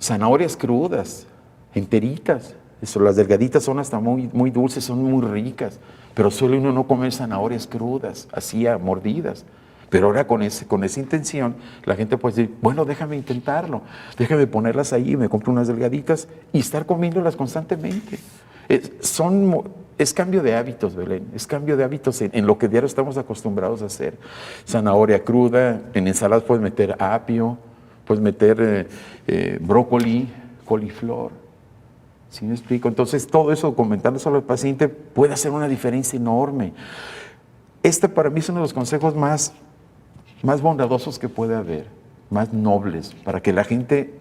Zanahorias crudas, enteritas. Las delgaditas son hasta muy dulces, son muy ricas, pero suele uno no comer zanahorias crudas, así a mordidas. Pero ahora con esa intención, la gente puede decir, bueno, déjame intentarlo, déjame ponerlas ahí, me compro unas delgaditas y estar comiéndolas constantemente. Es cambio de hábitos, Belén, es cambio de hábitos en lo que diario estamos acostumbrados a hacer. Zanahoria cruda, en ensaladas puedes meter apio, puedes meter brócoli, coliflor. ¿Sí me explico? Entonces, todo eso, comentándoselo al paciente, puede hacer una diferencia enorme. Para mí es uno de los consejos más bondadosos que puede haber, más nobles, para que la gente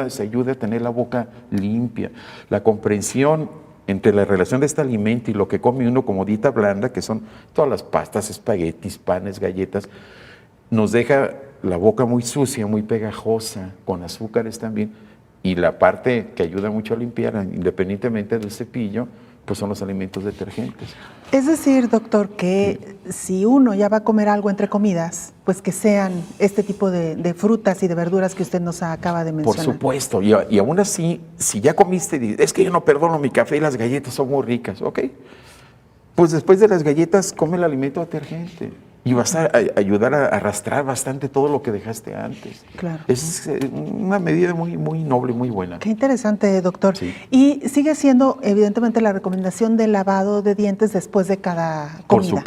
se ayude a tener la boca limpia. La comprensión entre la relación de este alimento y lo que come uno como dieta blanda, que son todas las pastas, espaguetis, panes, galletas, nos deja la boca muy sucia, muy pegajosa, con azúcares también. Y la parte que ayuda mucho a limpiar, independientemente del cepillo, pues son los alimentos detergentes. Es decir, doctor, que si uno ya va a comer algo entre comidas, pues que sean este tipo de frutas y de verduras que usted nos acaba de mencionar. Por supuesto, y aún así, si ya comiste, es que yo no perdono mi café y las galletas son muy ricas, ¿ok? Pues después de las galletas, come el alimento detergente. Y vas a ayudar a arrastrar bastante todo lo que dejaste antes. Claro. Es una medida muy, muy noble, muy buena. Qué interesante, doctor. Sí. Y sigue siendo, evidentemente, la recomendación del lavado de dientes después de cada comida.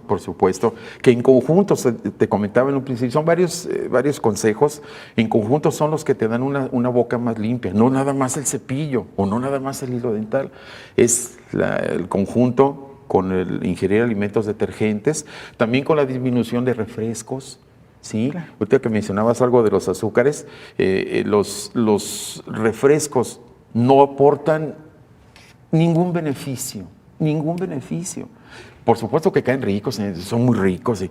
Por supuesto. Que en conjunto, te comentaba en un principio, son varios consejos. En conjunto son los que te dan una boca más limpia. No nada más el cepillo o no nada más el hilo dental. Es el conjunto con el ingerir alimentos detergentes, también con la disminución de refrescos, ¿sí? Claro. Ahorita que mencionabas algo de los azúcares, los refrescos no aportan ningún beneficio. Por supuesto que caen ricos, son muy ricos,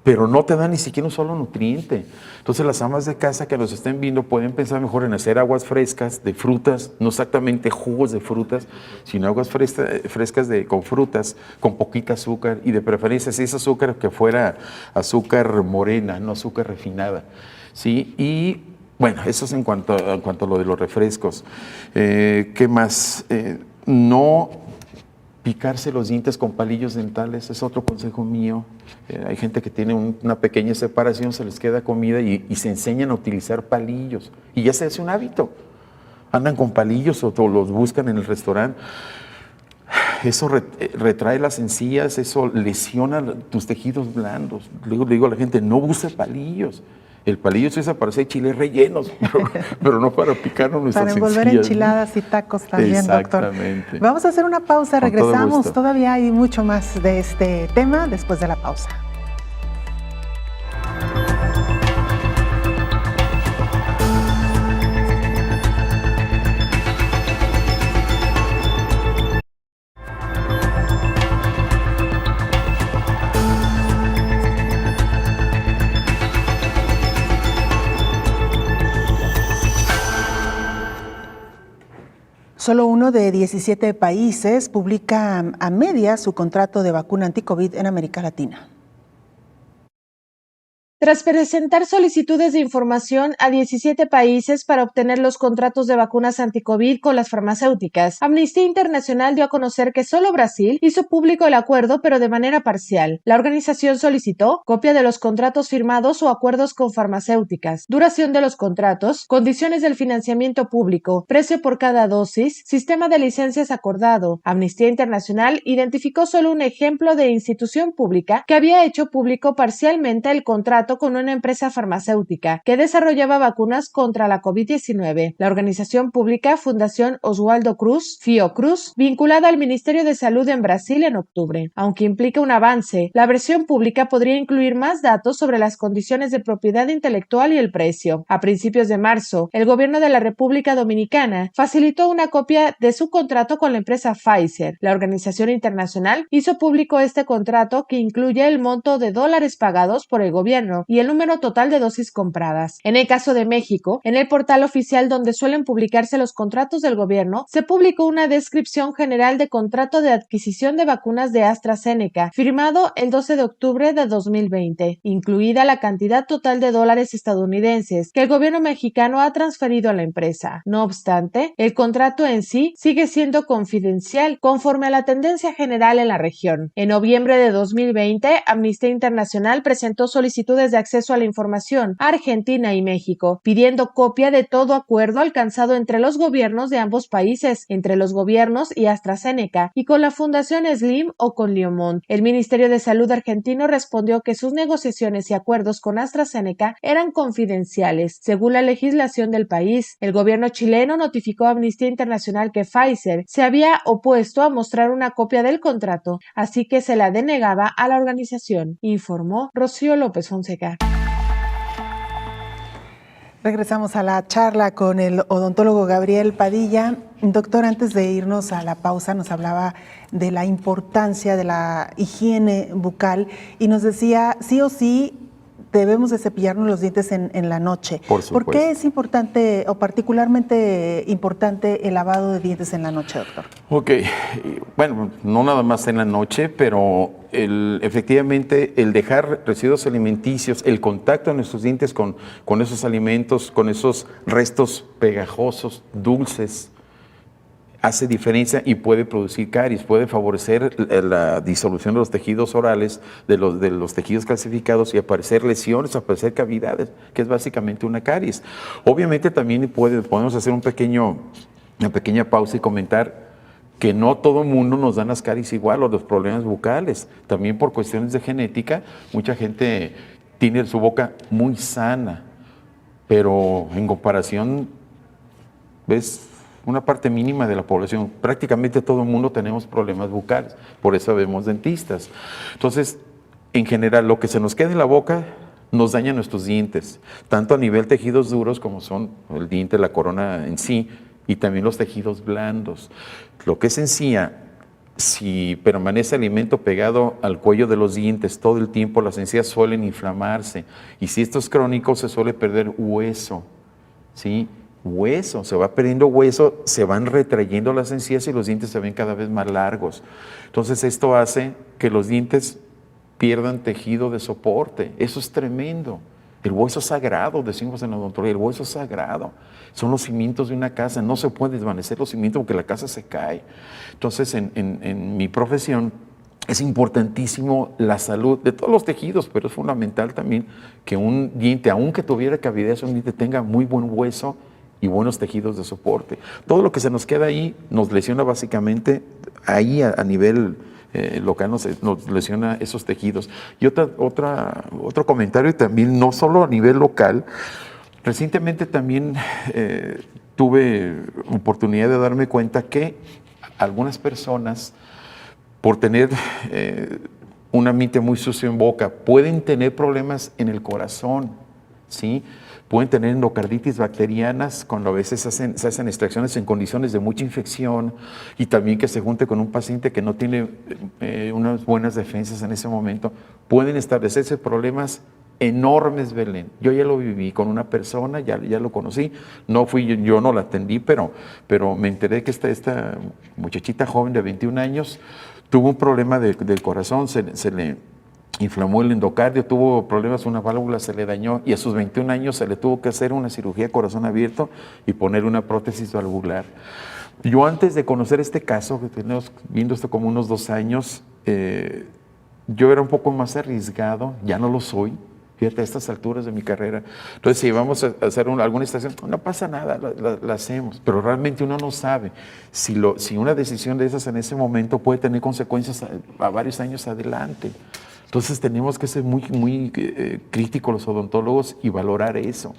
pero no te dan ni siquiera un solo nutriente. Entonces las amas de casa que los estén viendo pueden pensar mejor en hacer aguas frescas de frutas, no exactamente jugos de frutas, sino aguas frescas con frutas, con poquita azúcar, y de preferencia si es azúcar que fuera azúcar morena, no azúcar refinada, ¿sí? Y bueno, eso es en cuanto a lo de los refrescos. ¿Qué más? No picarse los dientes con palillos dentales es otro consejo mío. Hay gente que tiene una pequeña separación, se les queda comida y se enseñan a utilizar palillos. Y ya se hace un hábito. Andan con palillos o los buscan en el restaurante. Eso retrae las encías, eso lesiona tus tejidos blandos. Luego le digo a la gente, no use palillos. El palillo se usa para hacer chiles rellenos, pero no para picarnos nuestras encías. Para envolver enchiladas y tacos también, doctor. Exactamente. Vamos a hacer una pausa, regresamos. Todavía hay mucho más de este tema después de la pausa. Solo uno de 17 países publica a medias su contrato de vacuna anti-COVID en América Latina. Tras presentar solicitudes de información a 17 países para obtener los contratos de vacunas anti-COVID con las farmacéuticas, Amnistía Internacional dio a conocer que solo Brasil hizo público el acuerdo, pero de manera parcial. La organización solicitó copia de los contratos firmados o acuerdos con farmacéuticas, duración de los contratos, condiciones del financiamiento público, precio por cada dosis, sistema de licencias acordado. Amnistía Internacional identificó solo un ejemplo de institución pública que había hecho público parcialmente el contrato con una empresa farmacéutica que desarrollaba vacunas contra la COVID-19. La organización pública Fundación Oswaldo Cruz, Fiocruz, vinculada al Ministerio de Salud en Brasil en octubre. Aunque implica un avance, la versión pública podría incluir más datos sobre las condiciones de propiedad intelectual y el precio. A principios de marzo, el gobierno de la República Dominicana facilitó una copia de su contrato con la empresa Pfizer. La organización internacional hizo público este contrato que incluye el monto de dólares pagados por el gobierno y el número total de dosis compradas. En el caso de México, en el portal oficial donde suelen publicarse los contratos del gobierno, se publicó una descripción general de contrato de adquisición de vacunas de AstraZeneca, firmado el 12 de octubre de 2020, incluida la cantidad total de dólares estadounidenses que el gobierno mexicano ha transferido a la empresa. No obstante, el contrato en sí sigue siendo confidencial, conforme a la tendencia general en la región. En noviembre de 2020, Amnistía Internacional presentó solicitudes de acceso a la información a Argentina y México, pidiendo copia de todo acuerdo alcanzado entre los gobiernos de ambos países, entre los gobiernos y AstraZeneca, y con la Fundación Slim o con Liomont. El Ministerio de Salud argentino respondió que sus negociaciones y acuerdos con AstraZeneca eran confidenciales, según la legislación del país. El gobierno chileno notificó a Amnistía Internacional que Pfizer se había opuesto a mostrar una copia del contrato, así que se la denegaba a la organización, informó Rocío López Fonseca. Regresamos a la charla con el odontólogo Gabriel Padilla. Doctor, antes de irnos a la pausa nos hablaba de la importancia de la higiene bucal y nos decía, sí o sí, debemos de cepillarnos los dientes en la noche. Por supuesto. ¿Por qué es importante o particularmente importante el lavado de dientes en la noche, doctor? Ok, bueno, no nada más en la noche, pero efectivamente el dejar residuos alimenticios, el contacto de nuestros dientes con esos alimentos, con esos restos pegajosos, dulces, hace diferencia y puede producir caries, puede favorecer la disolución de los tejidos orales, de los tejidos calcificados y aparecer lesiones, aparecer cavidades, que es básicamente una caries. Obviamente también podemos hacer una pequeña pausa y comentar que no todo el mundo nos dan las caries igual o los problemas bucales. También por cuestiones de genética, mucha gente tiene su boca muy sana, pero en comparación, ves, una parte mínima de la población, prácticamente todo el mundo tenemos problemas bucales, por eso vemos dentistas. Entonces, en general, lo que se nos queda en la boca nos daña nuestros dientes, tanto a nivel tejidos duros como son el diente, la corona en sí, y también los tejidos blandos. Lo que es encía, si permanece alimento pegado al cuello de los dientes todo el tiempo, las encías suelen inflamarse, y si esto es crónico, se suele perder hueso, ¿sí? Hueso, se va perdiendo hueso, se van retrayendo las encías y los dientes se ven cada vez más largos. Entonces esto hace que los dientes pierdan tejido de soporte. Eso es tremendo. El hueso es sagrado, decimos en la odontología, el hueso es sagrado. Son los cimientos de una casa, no se puede desvanecer los cimientos porque la casa se cae. Entonces en mi profesión es importantísimo la salud de todos los tejidos, pero es fundamental también que un diente, aunque tuviera cavidez, un diente tenga muy buen hueso y buenos tejidos de soporte. Todo lo que se nos queda ahí nos lesiona básicamente, ahí a nivel local nos lesiona esos tejidos. Y otro comentario también, no solo a nivel local, recientemente también tuve oportunidad de darme cuenta que algunas personas, por tener un ambiente muy sucio en boca, pueden tener problemas en el corazón, ¿sí? Pueden tener endocarditis bacterianas cuando a veces se hacen extracciones en condiciones de mucha infección y también que se junte con un paciente que no tiene unas buenas defensas en ese momento. Pueden establecerse problemas enormes, Belén. Yo ya lo viví con una persona, ya lo conocí, no fui yo no la atendí, pero me enteré que esta muchachita joven de 21 años tuvo un problema del corazón, se le inflamó el endocardio, tuvo problemas, una válvula se le dañó y a sus 21 años se le tuvo que hacer una cirugía de corazón abierto y poner una prótesis valvular. Yo antes de conocer este caso, que tenemos viendo esto como unos 2 años, yo era un poco más arriesgado, ya no lo soy, fíjate, a estas alturas de mi carrera. Entonces, si vamos a hacer alguna estación, no pasa nada, la hacemos, pero realmente uno no sabe si una decisión de esas en ese momento puede tener consecuencias a varios años adelante. Entonces, tenemos que ser muy críticos los odontólogos y valorar eso.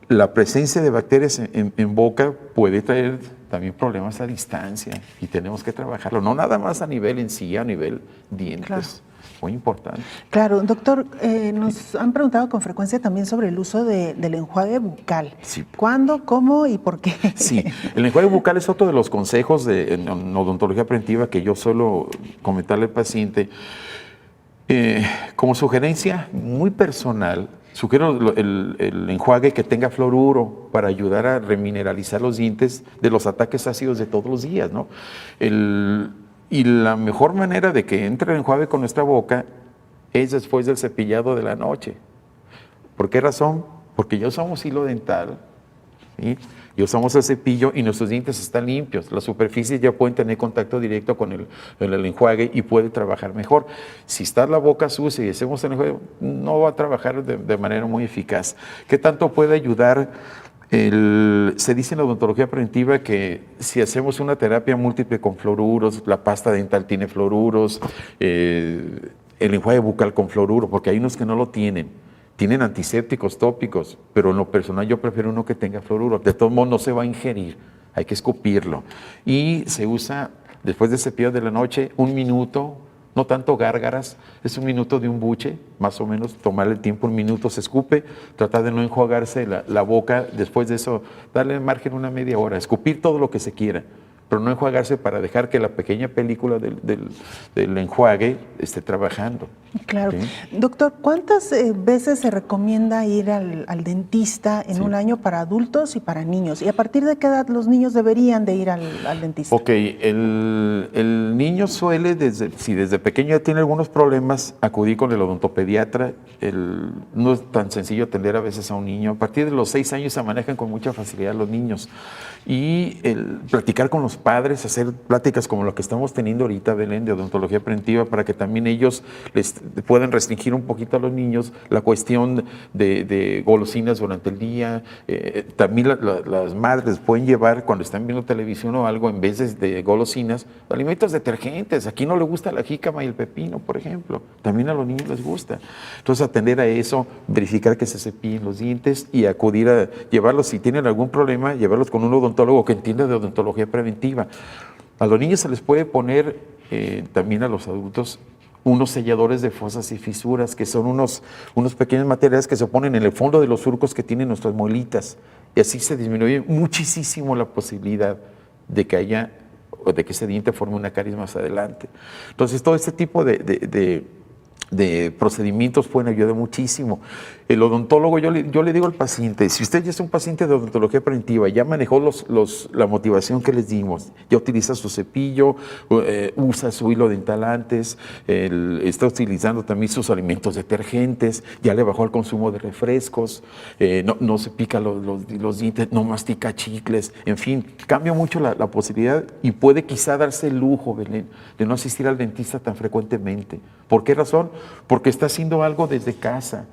La presencia de bacterias en boca puede traer también problemas a distancia y tenemos que trabajarlo, no nada más a nivel encía, a nivel dientes. Claro. Muy importante. Claro, doctor, nos han preguntado con frecuencia también sobre el uso del enjuague bucal. Sí. ¿Cuándo, cómo y por qué? Sí, el enjuague bucal es otro de los consejos en odontología preventiva que yo suelo comentarle al paciente. Como sugerencia muy personal, sugiero el enjuague que tenga fluoruro para ayudar a remineralizar los dientes de los ataques ácidos de todos los días, ¿no? Y la mejor manera de que entre el enjuague con nuestra boca es después del cepillado de la noche. ¿Por qué razón? Porque ya usamos hilo dental, ¿sí? Y usamos el cepillo y nuestros dientes están limpios. Las superficies ya pueden tener contacto directo con el enjuague y puede trabajar mejor. Si está la boca sucia y hacemos el enjuague, no va a trabajar de manera muy eficaz. ¿Qué tanto puede ayudar? Se dice en la odontología preventiva que si hacemos una terapia múltiple con fluoruros, la pasta dental tiene fluoruros, el enjuague bucal con fluoruro, porque hay unos que no lo tienen antisépticos tópicos, pero en lo personal yo prefiero uno que tenga fluoruro. De todos modos no se va a ingerir, hay que escupirlo. Y se usa después del cepillo de la noche 1 minuto, no tanto gárgaras, es 1 minuto de un buche, más o menos, tomarle el tiempo 1 minuto, se escupe, tratar de no enjuagarse la boca, después de eso darle margen una media hora, escupir todo lo que se quiera, pero no enjuagarse para dejar que la pequeña película del enjuague esté trabajando. Claro. ¿Sí? Doctor, ¿cuántas veces se recomienda ir al dentista en un año para adultos y para niños? ¿Y a partir de qué edad los niños deberían de ir al dentista? Ok, el niño suele, si desde pequeño ya tiene algunos problemas, acudir con el odontopediatra. No es tan sencillo atender a veces a un niño. A partir de los 6 años se manejan con mucha facilidad los niños. Y platicar con los padres, hacer pláticas como lo que estamos teniendo ahorita, Belén, de odontología preventiva, para que también ellos les puedan restringir un poquito a los niños la cuestión de golosinas durante el día. También las madres pueden llevar, cuando están viendo televisión o algo, en vez de golosinas, alimentos detergentes. Aquí no le gusta la jícama y el pepino, por ejemplo. También a los niños les gusta. Entonces, atender a eso, verificar que se cepillen los dientes y acudir a llevarlos, si tienen algún problema, llevarlos con un odontólogo que entienda de odontología preventiva. A los niños se les puede poner, también a los adultos, unos selladores de fosas y fisuras, que son unos pequeños materiales que se ponen en el fondo de los surcos que tienen nuestras muelitas, y así se disminuye muchísimo la posibilidad de que ese diente forme una caries más adelante. Entonces, todo este tipo de procedimientos pueden ayudar muchísimo. El odontólogo, yo le digo al paciente, si usted ya es un paciente de odontología preventiva, ya manejó la motivación que les dimos, ya utiliza su cepillo, usa su hilo dental antes, está utilizando también sus alimentos detergentes, ya le bajó el consumo de refrescos, no se pica los dientes, no mastica chicles, en fin, cambia mucho la posibilidad y puede quizá darse el lujo, Belén, de no asistir al dentista tan frecuentemente. ¿Por qué razón? Porque está haciendo algo desde casa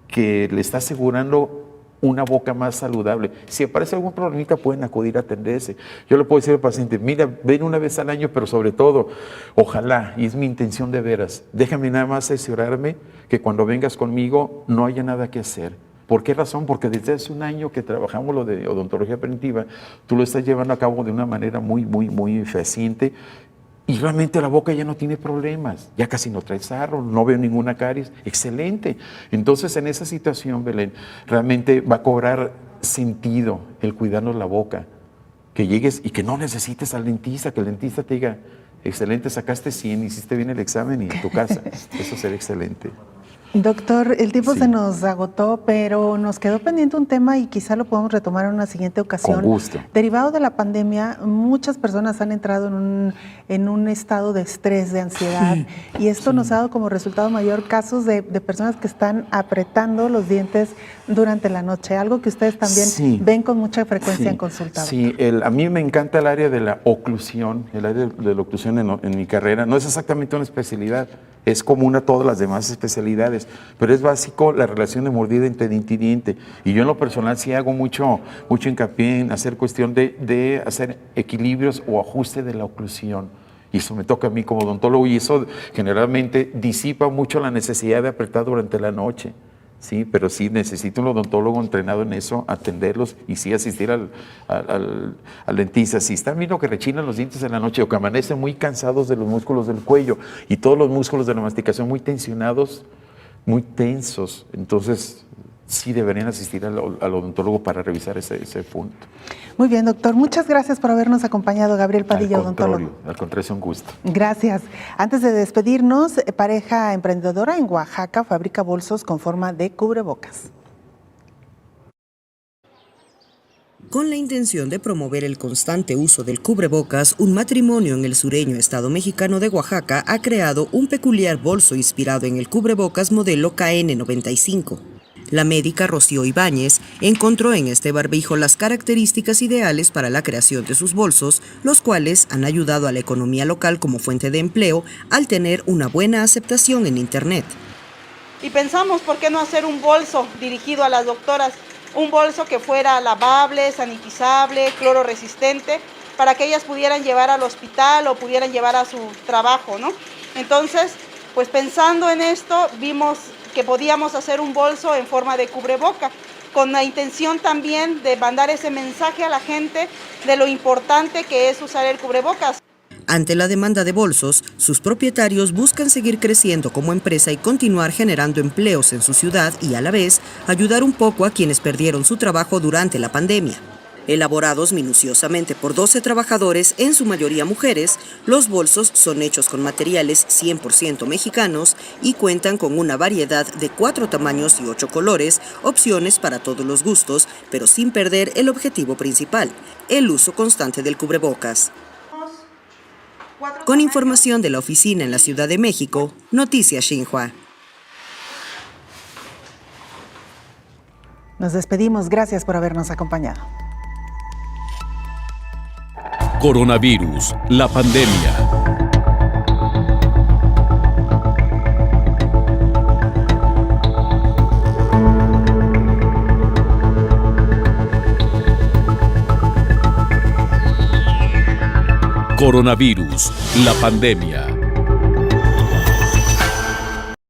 que le está asegurando una boca más saludable. Si aparece algún problemita, pueden acudir a atenderse. Yo le puedo decir al paciente, mira, ven una vez al año, pero sobre todo, ojalá, y es mi intención de veras, déjame nada más asegurarme que cuando vengas conmigo no haya nada que hacer. ¿Por qué razón? Porque desde hace 1 año que trabajamos lo de odontología preventiva, tú lo estás llevando a cabo de una manera muy eficiente. Y realmente la boca ya no tiene problemas, ya casi no trae sarro, no veo ninguna caries, excelente. Entonces, en esa situación, Belén, realmente va a cobrar sentido el cuidarnos la boca, que llegues y que no necesites al dentista, que el dentista te diga, excelente, sacaste 100, hiciste bien el examen y en tu casa, eso será excelente. Doctor, el tiempo Sí. se nos agotó, pero nos quedó pendiente un tema y quizá lo podemos retomar en una siguiente ocasión. Con gusto. Derivado de la pandemia, muchas personas han entrado en un estado de estrés, de ansiedad, y esto nos ha dado como resultado mayor casos de personas que están apretando los dientes durante la noche, algo que ustedes también Sí. ven con mucha frecuencia Sí, en consulta. sí, a mí me encanta el área de la oclusión, el área de la oclusión en mi carrera. No es exactamente una especialidad, es común a todas las demás especialidades, pero es básico la relación de mordida entre diente y diente. Y yo en lo personal sí hago mucho hincapié en hacer cuestión de hacer equilibrios o ajuste de la oclusión. Y eso me toca a mí como odontólogo y eso generalmente disipa mucho la necesidad de apretar durante la noche. Sí, pero sí necesito un odontólogo entrenado en eso, atenderlos y sí asistir al dentista. Si están viendo que rechinan los dientes en la noche o que amanecen muy cansados de los músculos del cuello y todos los músculos de la masticación muy tensionados, muy tensos, entonces sí deberían asistir al odontólogo para revisar ese punto. Muy bien, doctor. Muchas gracias por habernos acompañado, Gabriel Padilla, odontólogo. Al contrario, es un gusto. Gracias. Antes de despedirnos, pareja emprendedora en Oaxaca fabrica bolsos con forma de cubrebocas. Con la intención de promover el constante uso del cubrebocas, un matrimonio en el sureño estado mexicano de Oaxaca ha creado un peculiar bolso inspirado en el cubrebocas modelo KN95. La médica Rocío Ibáñez encontró en este barbijo las características ideales para la creación de sus bolsos, los cuales han ayudado a la economía local como fuente de empleo al tener una buena aceptación en Internet. Y pensamos, ¿por qué no hacer un bolso dirigido a las doctoras? Un bolso que fuera lavable, sanitizable, cloro resistente, para que ellas pudieran llevar al hospital o pudieran llevar a su trabajo, ¿no? Entonces, pues pensando en esto, vimos que podíamos hacer un bolso en forma de cubreboca, con la intención también de mandar ese mensaje a la gente de lo importante que es usar el cubrebocas. Ante la demanda de bolsos, sus propietarios buscan seguir creciendo como empresa y continuar generando empleos en su ciudad y a la vez ayudar un poco a quienes perdieron su trabajo durante la pandemia. Elaborados minuciosamente por 12 trabajadores, en su mayoría mujeres, los bolsos son hechos con materiales 100% mexicanos y cuentan con una variedad de 4 tamaños y 8 colores, opciones para todos los gustos, pero sin perder el objetivo principal, el uso constante del cubrebocas. Con información de la oficina en la Ciudad de México, Noticias Xinhua. Nos despedimos. Gracias por habernos acompañado. Coronavirus, la pandemia. Coronavirus, la pandemia.